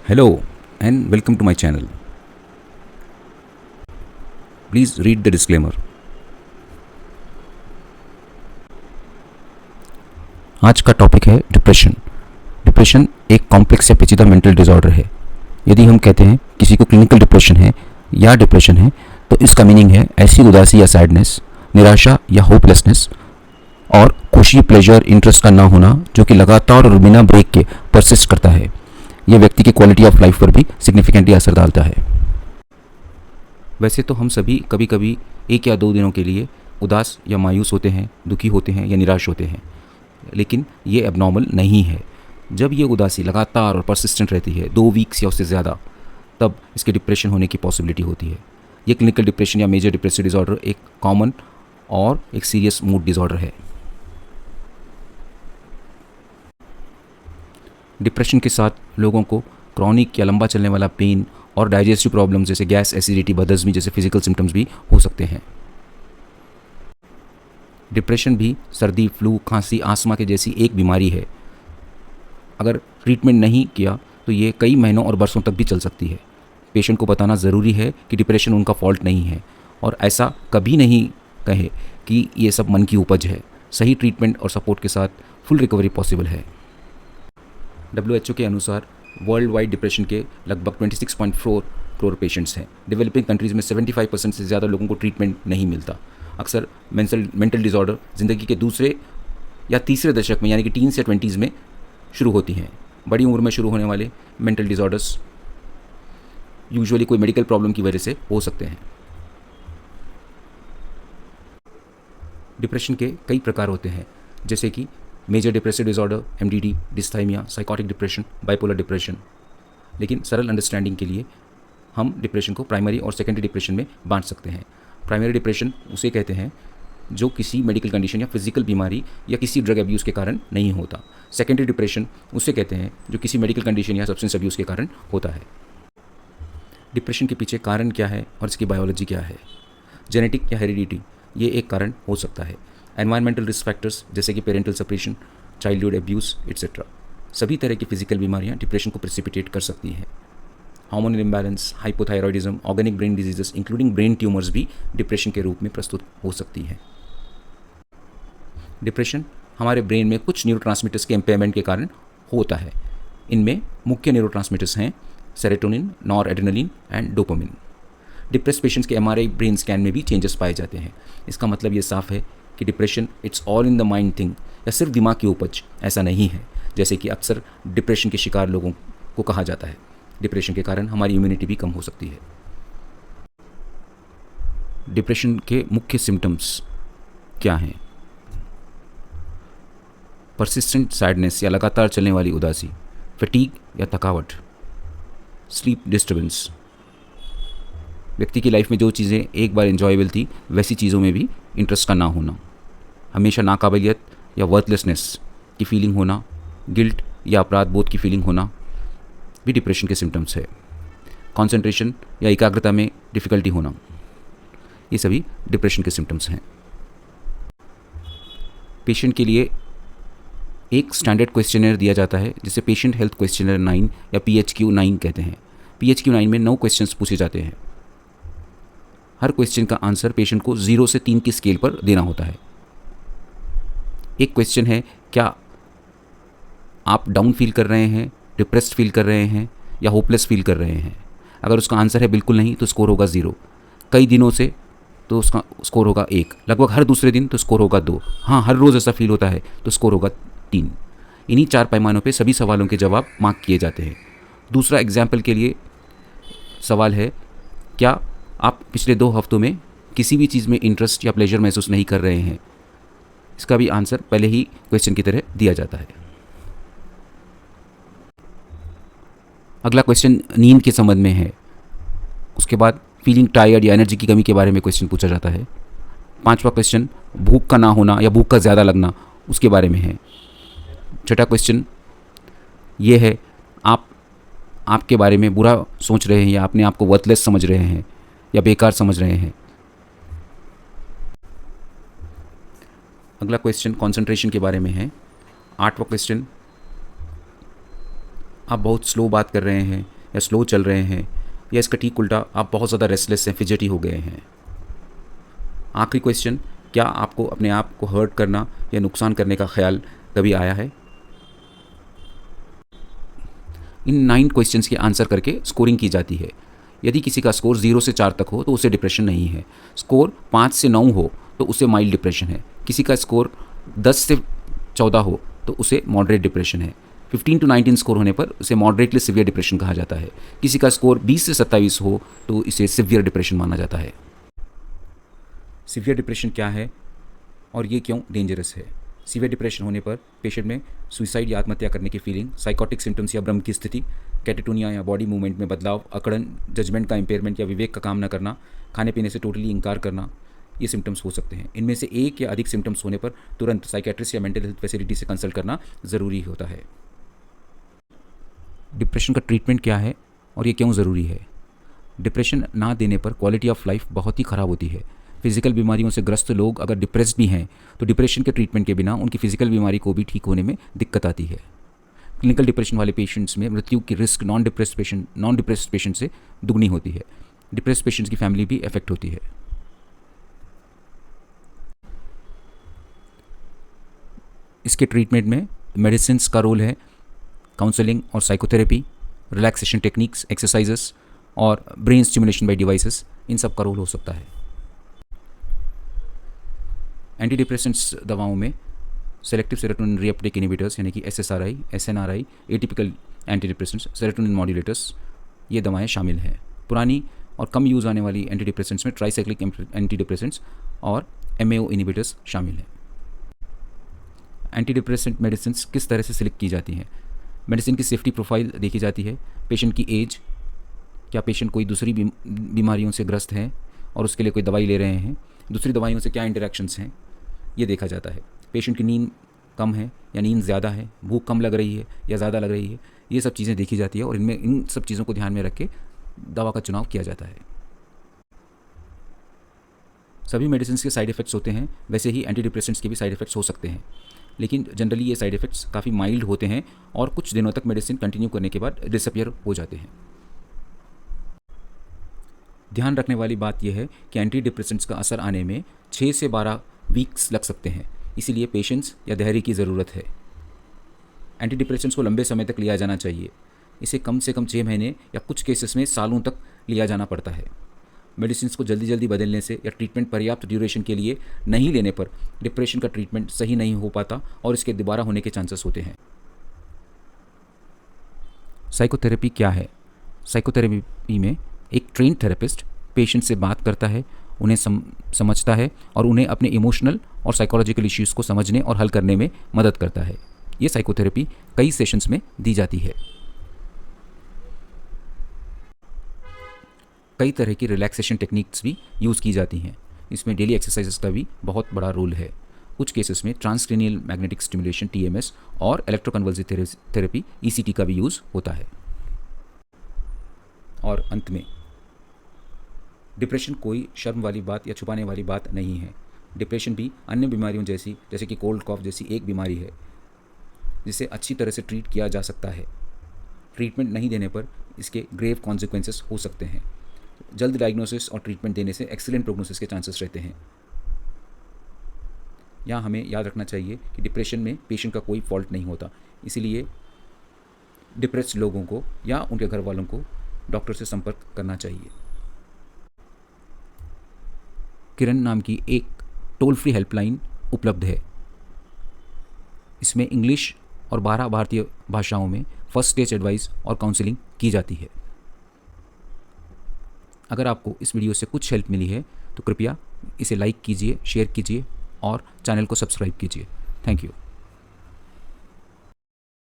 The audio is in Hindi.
Hello and welcome to my channel. Please read the disclaimer. आज का टॉपिक है डिप्रेशन। डिप्रेशन एक कॉम्प्लेक्स या पेचीदा मेंटल डिसऑर्डर है। यदि हम कहते हैं किसी को क्लिनिकल डिप्रेशन है या डिप्रेशन है तो इसका मीनिंग है ऐसी उदासी या सैडनेस, निराशा या होपलेसनेस और खुशी, प्लेजर, इंटरेस्ट का ना होना जो कि लगातार और बिना ब्रेक के परसिस्ट करता है। यह व्यक्ति की क्वालिटी ऑफ लाइफ पर भी सिग्निफिकेंटली असर डालता है। वैसे तो हम सभी कभी कभी 1 या 2 दिनों के लिए उदास या मायूस होते हैं, दुखी होते हैं या निराश होते हैं, लेकिन ये एबनॉर्मल नहीं है। जब ये उदासी लगातार और परसिस्टेंट रहती है 2 वीक्स या उससे ज़्यादा, तब इसके डिप्रेशन होने की पॉसिबिलिटी होती है। ये क्लिनिकल डिप्रेशन या मेजर डिप्रेसिव डिसऑर्डर एक कॉमन और एक सीरियस मूड डिसऑर्डर है। डिप्रेशन के साथ लोगों को क्रॉनिक या लंबा चलने वाला पेन और डाइजेस्टिव प्रॉब्लम्स जैसे गैस, एसिडिटी, बदहज़मी जैसे फिजिकल सिम्टम्स भी हो सकते हैं। डिप्रेशन भी सर्दी, फ्लू, खांसी, आस्थमा के जैसी एक बीमारी है। अगर ट्रीटमेंट नहीं किया तो ये कई महीनों और बरसों तक भी चल सकती है। पेशेंट को बताना ज़रूरी है कि डिप्रेशन उनका फॉल्ट नहीं है और ऐसा कभी नहीं कहे कि ये सब मन की उपज है। सही ट्रीटमेंट और सपोर्ट के साथ फुल रिकवरी पॉसिबल है। WHO के अनुसार वर्ल्ड वाइड डिप्रेशन के लगभग 26.4 करोड़ पेशेंट्स हैं। डेवलपिंग कंट्रीज़ में 75% से ज़्यादा लोगों को ट्रीटमेंट नहीं मिलता। अक्सर मेंटल डिसऑर्डर ज़िंदगी के दूसरे या तीसरे दशक में यानी कि टीन्स या 20s में शुरू होती हैं। बड़ी उम्र में शुरू होने वाले मेंटल डिसऑर्डर्स यूजुअली कोई मेडिकल प्रॉब्लम की वजह से हो सकते हैं। डिप्रेशन के कई प्रकार होते हैं, जैसे कि major depressive disorder, MDD, dysthymia, psychotic depression, bipolar depression. लेकिन सरल अंडरस्टैंडिंग के लिए हम डिप्रेशन को प्राइमरी और सेकेंडरी डिप्रेशन में बांट सकते हैं। प्राइमरी डिप्रेशन उसे कहते हैं जो किसी मेडिकल कंडीशन या फिजिकल बीमारी या किसी ड्रग अब्यूज़ के कारण नहीं होता। सेकेंडरी डिप्रेशन उसे कहते हैं जो किसी मेडिकल कंडीशन या सब्सटेंस अब्यूज़ के कारण होता है। डिप्रेशन के पीछे कारण क्या है और इसकी बायोलॉजी क्या है? जेनेटिक या हेरिडिटी ये एक कारण हो सकता है। एनवायरमेंटल रिस्क फैक्टर्स जैसे कि parental separation, childhood abuse etcetera. सभी तरह की फिजिकल बीमारियां डिप्रेशन को प्रेसिपिटेट कर सकती हैं। Hormonal imbalance, hypothyroidism, organic brain diseases including brain tumours भी डिप्रेशन के रूप में प्रस्तुत हो सकती हैं। डिप्रेशन हमारे ब्रेन में कुछ न्यूरोट्रांसमीटर्स के इम्पेयरमेंट के कारण होता है। इनमें मुख्य न्यूरोट्रांसमीटर्स हैं serotonin, noradrenaline and dopamine. Depress patients के MRI ब्रेन स्कैन में भी चेंजेस पाए जाते हैं। इसका मतलब ये साफ है कि depression it's all in the mind thing या सिर्फ दिमाग की उपज ऐसा नहीं है, जैसे कि अक्सर डिप्रेशन के शिकार लोगों को कहा जाता है। डिप्रेशन के कारण हमारी इम्यूनिटी भी कम हो सकती है। डिप्रेशन के मुख्य सिम्टम्स क्या हैं? परसिस्टेंट सैडनेस या लगातार चलने वाली उदासी, फटीग या थकावट, स्लीप डिस्टर्बेंस। व्यक्ति की लाइफ में जो चीज़ें एक बार एंजॉयबल थी वैसी चीज़ों में भी इंटरेस्ट का ना होना, हमेशा नाकाबिलियत या वर्थलेसनेस की फीलिंग होना, गिल्ट या अपराध बोध की फीलिंग होना भी डिप्रेशन के सिम्टम्स है। कंसंट्रेशन या एकाग्रता में डिफ़िकल्टी होना, ये सभी डिप्रेशन के सिम्टम्स हैं। पेशेंट के लिए एक स्टैंडर्ड क्वेश्चनर दिया जाता है जिसे पेशेंट हेल्थ क्वेश्चनर 9 या PHQ-9 कहते हैं। PHQ-9 में 9 क्वेश्चंस पूछे जाते हैं। हर क्वेश्चन का आंसर पेशेंट को 0 से 3 की स्केल पर देना होता है। एक क्वेश्चन है, क्या आप डाउन फील कर रहे हैं, डिप्रेस्ड फील कर रहे हैं या होपलेस फील कर रहे हैं? अगर उसका आंसर है बिल्कुल नहीं तो स्कोर होगा 0, कई दिनों से तो उसका स्कोर होगा 1, लगभग हर दूसरे दिन तो स्कोर होगा 2, हाँ हर रोज़ ऐसा फील होता है तो स्कोर होगा 3। इन्हीं 4 पैमानों पे सभी सवालों के जवाब मार्क किए जाते हैं। दूसरा एग्जाम्पल के लिए सवाल है, क्या आप पिछले 2 हफ्तों में किसी भी चीज़ में इंटरेस्ट या प्लेजर महसूस नहीं कर रहे हैं? इसका भी आंसर पहले ही क्वेश्चन की तरह दिया जाता है। अगला क्वेश्चन नींद के संबंध में है। उसके बाद फीलिंग टायर्ड या एनर्जी की कमी के बारे में क्वेश्चन पूछा जाता है। 5वां क्वेश्चन भूख का ना होना या भूख का ज़्यादा लगना उसके बारे में है। 6ठा क्वेश्चन ये है, आप आपके बारे में बुरा सोच रहे हैं या अपने आप को वर्थलेस समझ रहे हैं या बेकार समझ रहे हैं। अगला क्वेश्चन कंसंट्रेशन के बारे में है। 8वां क्वेश्चन, आप बहुत स्लो बात कर रहे हैं या स्लो चल रहे हैं, या इसका ठीक उल्टा आप बहुत ज़्यादा रेस्टलेस हैं, फिजेटी हो गए हैं। आखिरी क्वेश्चन, क्या आपको अपने आप को हर्ट करना या नुकसान करने का ख्याल कभी आया है? इन 9 क्वेश्चंस के आंसर करके स्कोरिंग की जाती है। यदि किसी का स्कोर 0 से 4 तक हो तो उसे डिप्रेशन नहीं है। स्कोर 5 से 9 हो तो उसे माइल्ड डिप्रेशन है। किसी का स्कोर 10 से 14 हो तो उसे मॉडरेट डिप्रेशन है। 15 to 19 स्कोर होने पर उसे मॉडरेटली सिवियर डिप्रेशन कहा जाता है। किसी का स्कोर 20 से 27 हो तो इसे सिवियर डिप्रेशन माना जाता है। सिवियर डिप्रेशन क्या है और ये क्यों डेंजरस है? सीवियर डिप्रेशन होने पर पेशेंट में सुसाइड या आत्महत्या करने की फीलिंग, साइकोटिक सिम्टम्स या भ्रम की स्थिति, कैटेटोनिया या बॉडी मूवमेंट में बदलाव, अकड़न, जजमेंट का इम्पेयरमेंट या विवेक का काम न करना, खाने पीने से टोटली इनकार करना, ये सिम्टम्स हो सकते हैं। इनमें से एक या अधिक सिम्टम्स होने पर तुरंत साइकेट्रिस्ट या मेंटल हेल्थ फैसिलिटी से कंसल्ट करना ज़रूरी होता है। डिप्रेशन का ट्रीटमेंट क्या है और ये क्यों ज़रूरी है? डिप्रेशन ना देने पर क्वालिटी ऑफ लाइफ बहुत ही ख़राब होती है। फिजिकल बीमारियों से ग्रस्त लोग अगर डिप्रेस्ड भी हैं तो डिप्रेशन के ट्रीटमेंट के बिना उनकी फिजिकल बीमारी को भी ठीक होने में दिक्कत आती है। क्लिनिकल डिप्रेशन वाले पेशेंट्स में मृत्यु की रिस्क नॉन डिप्रेस्ड पेशेंट से दुगनी होती है। डिप्रेस्ड पेशेंट्स की फैमिली भी अफेक्ट होती है। इसके ट्रीटमेंट में मेडिसिन का रोल है, काउंसलिंग और साइकोथेरेपी, रिलैक्सेशन टेक्निक्स, एक्सरसाइजेस और ब्रेन स्टिमुलेशन बाय डिवाइसेस, इन सब का रोल हो सकता है। एंटी डिप्रेसेंट्स दवाओं में सेलेक्टिव सेरोटोनिन रीअपटेक इनहिबिटर्स यानी कि SSRI, SNRI, atypical anti depressants, serotonin modulators, ये दवाएं शामिल हैं। पुरानी और कम यूज़ आने वाली एंटी डिप्रेसेंट्स में ट्राइसाइक्लिक एंटी डिप्रेसेंट्स और MAO इनहिबिटर्स शामिल हैं। एंटी डिप्रेसेंट मेडिसिन किस तरह से सिलेक्ट की जाती हैं? मेडिसिन की सेफ्टी प्रोफाइल देखी जाती है, पेशेंट की एज, क्या पेशेंट कोई दूसरी बीमारियों से ग्रस्त है और उसके लिए कोई दवाई ले रहे हैं, दूसरी दवाइयों से क्या इंटरेक्शंस हैं, ये देखा जाता है। पेशेंट की नींद कम है या नींद ज़्यादा है, भूख कम लग रही है या ज़्यादा लग रही है, ये सब चीज़ें देखी जाती है और इन सब चीज़ों को ध्यान में रख के दवा का चुनाव किया जाता है। सभी मेडिसिन के साइड इफ़ेक्ट्स होते हैं, वैसे ही एंटी डिप्रेसेंट्स के भी साइड इफ़ेक्ट्स हो सकते हैं, लेकिन जनरली ये साइड इफ़ेक्ट्स काफ़ी माइल्ड होते हैं और कुछ दिनों तक मेडिसिन कंटिन्यू करने के बाद डिसअपियर हो जाते हैं। ध्यान रखने वाली बात यह है कि एंटी डिप्रेसेंट्स का असर आने में 6 से 12 वीक्स लग सकते हैं, इसीलिए पेशेंस या धैर्य की ज़रूरत है। एंटी डिप्रेसेंट्स को लंबे समय तक लिया जाना चाहिए। इसे कम से कम 6 महीने या कुछ केसेस में सालों तक लिया जाना पड़ता है। मेडिसिन को जल्दी जल्दी बदलने से या ट्रीटमेंट पर्याप्त ड्यूरेशन के लिए नहीं लेने पर डिप्रेशन का ट्रीटमेंट सही नहीं हो पाता और इसके दोबारा होने के चांसेस होते हैं। साइकोथेरेपी क्या है? साइकोथेरेपी में एक ट्रेन थेरेपिस्ट पेशेंट से बात करता है, उन्हें समझता है और उन्हें अपने इमोशनल और साइकोलॉजिकल इश्यूज़ को समझने और हल करने में मदद करता है। ये साइकोथेरेपी कई सेशंस में दी जाती है। कई तरह की रिलैक्सेशन टेक्निक्स भी यूज़ की जाती हैं। इसमें डेली एक्सरसाइजेस का भी बहुत बड़ा रोल है। कुछ केसेस में ट्रांसक्रेनियल मैग्नेटिक स्टिमुलेशन TMS और इलेक्ट्रोकन्वल्सिव थेरेपी ECT का भी यूज़ होता है। और अंत में, डिप्रेशन कोई शर्म वाली बात या छुपाने वाली बात नहीं है। डिप्रेशन भी अन्य बीमारियों जैसे कि कोल्ड कॉफ जैसी एक बीमारी है जिसे अच्छी तरह से ट्रीट किया जा सकता है। ट्रीटमेंट नहीं देने पर इसके ग्रेव कॉन्सिक्वेंसेस हो सकते हैं। जल्द डायग्नोसिस और ट्रीटमेंट देने से एक्सीलेंट प्रोग्नोसिस के चांसेस रहते हैं। यहाँ हमें याद रखना चाहिए कि डिप्रेशन में पेशेंट का कोई फॉल्ट नहीं होता, इसीलिए डिप्रेस्ड लोगों को या उनके घर वालों को डॉक्टर से संपर्क करना चाहिए। किरण नाम की एक टोल फ्री हेल्पलाइन उपलब्ध है। इसमें इंग्लिश और 12 भारतीय भाषाओं में फर्स्ट स्टेज एडवाइस और काउंसलिंग की जाती है। अगर आपको इस वीडियो से कुछ हेल्प मिली है तो कृपया इसे लाइक कीजिए, शेयर कीजिए और चैनल को सब्सक्राइब कीजिए। Thank you.